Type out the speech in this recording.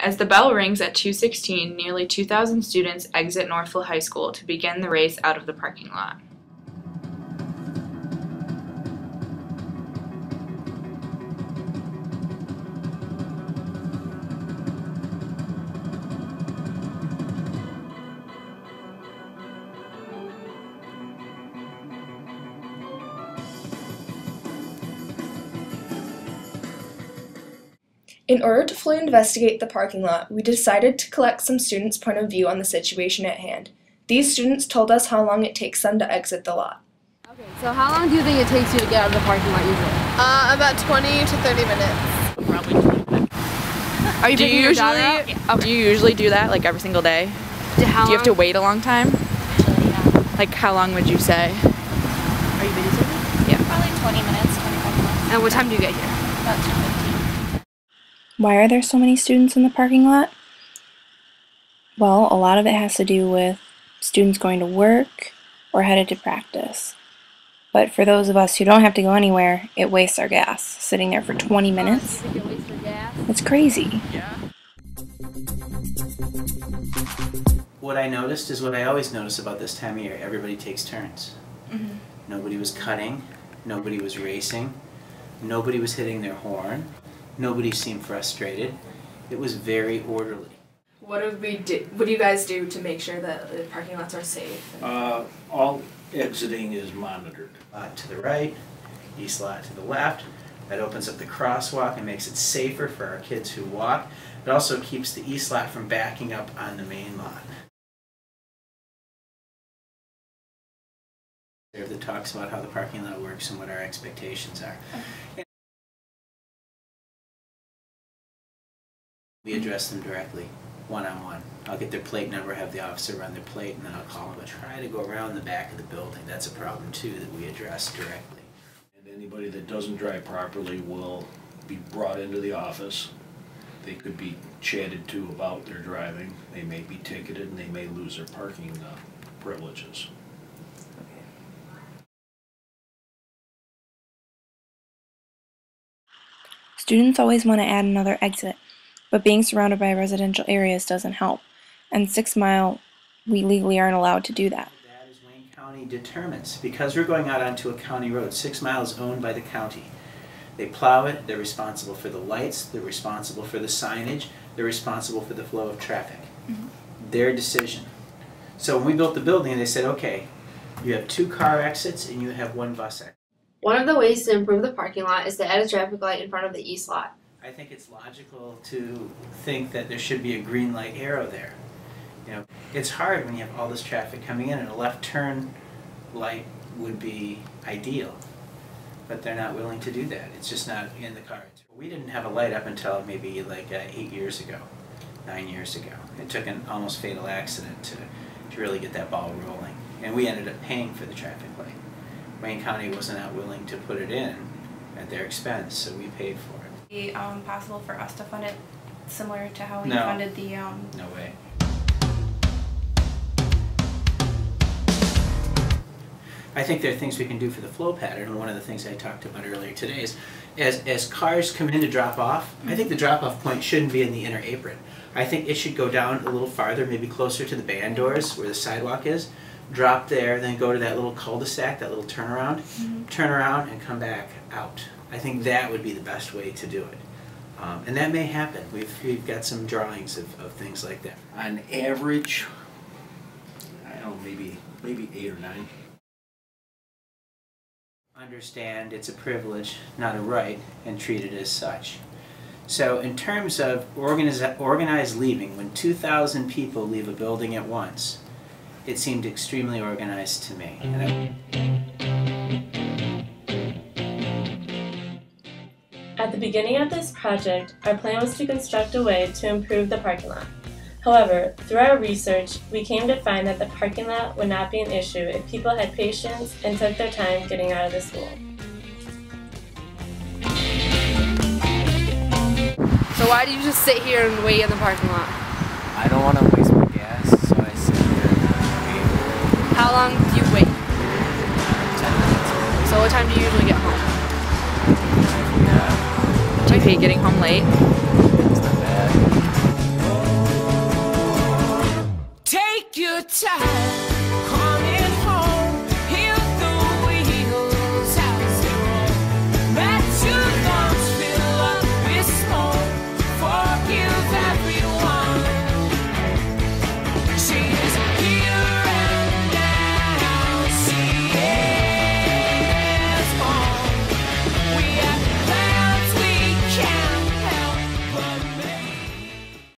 As the bell rings at 2:16, nearly 2,000 students exit Northville High School to begin the race out of the parking lot. In order to fully investigate the parking lot, we decided to collect some students' point of view on the situation at hand. These students told us how long it takes them to exit the lot. Okay, so how long do you think it takes you to get out of the parking lot usually? About 20 to 30 minutes. Probably 20 minutes. Are you picking your daughter up? Do you usually do that, like every single day? Do you have to wait a long time? Yeah. Like how long would you say? Are you babysitting? Yeah. Probably 20 minutes, 25 minutes. And what time do you get here? About 2:15. Why are there so many students in the parking lot? Well, a lot of it has to do with students going to work or headed to practice. But for those of us who don't have to go anywhere, it wastes our gas. Sitting there for 20 minutes? You think it wastes your gas? It's crazy. Yeah. What I noticed is what I always notice about this time of year. Everybody takes turns. Nobody was cutting. Nobody was racing. Nobody was hitting their horn. Nobody seemed frustrated. It was very orderly. What do you guys do to make sure that the parking lots are safe? All exiting is monitored. Lot to the right, east lot to the left. That opens up the crosswalk and makes it safer for our kids who walk. It also keeps the east lot from backing up on the main lot. That talks about how the parking lot works and what our expectations are. We address them directly, one-on-one. I'll get their plate number, have the officer run their plate, and then I'll call them and try to go around the back of the building. That's a problem too that we address directly. And anybody that doesn't drive properly will be brought into the office. They could be chatted to about their driving. They may be ticketed and they may lose their parking privileges. Students always want to add another exit, but being surrounded by residential areas doesn't help. And 6 Mile, we legally aren't allowed to do that. That is Wayne County determines. Because we're going out onto a county road, 6 Mile is owned by the county. They plow it, they're responsible for the lights, they're responsible for the signage, they're responsible for the flow of traffic. Their decision. So when we built the building, they said, okay, you have 2 car exits and you have 1 bus exit. One of the ways to improve the parking lot is to add a traffic light in front of the east lot. I think it's logical to think that there should be a green light arrow there. You know, it's hard when you have all this traffic coming in, and a left turn light would be ideal. But they're not willing to do that. It's just not in the cards. We didn't have a light up until maybe like 8 years ago, 9 years ago. It took an almost fatal accident to really get that ball rolling. And we ended up paying for the traffic light. Wayne County was not willing to put it in at their expense, so we paid for it. Would it be possible for us to fund it similar to how we No. funded the... No way. I think there are things we can do for the flow pattern, and one of the things I talked about earlier today is as cars come in to drop off, I think the drop-off point shouldn't be in the inner apron. I think it should go down a little farther, maybe closer to the band doors where the sidewalk is. Drop there, then go to that little cul-de-sac, that little turnaround, turn around and come back out. I think that would be the best way to do it. And that may happen. We've got some drawings of things like that. On average, I don't know, maybe 8 or 9. Understand it's a privilege, not a right, and treat it as such. So in terms of organized leaving, when 2,000 people leave a building at once, it seemed extremely organized to me. At the beginning of this project, our plan was to construct a way to improve the parking lot. However, through our research, we came to find that the parking lot would not be an issue if people had patience and took their time getting out of the school. So why do you just sit here and wait in the parking lot? I don't want to waste my gas, so I sit here and wait. How long do you wait? 10 minutes. So what time do you usually get home? Do you hate getting home late?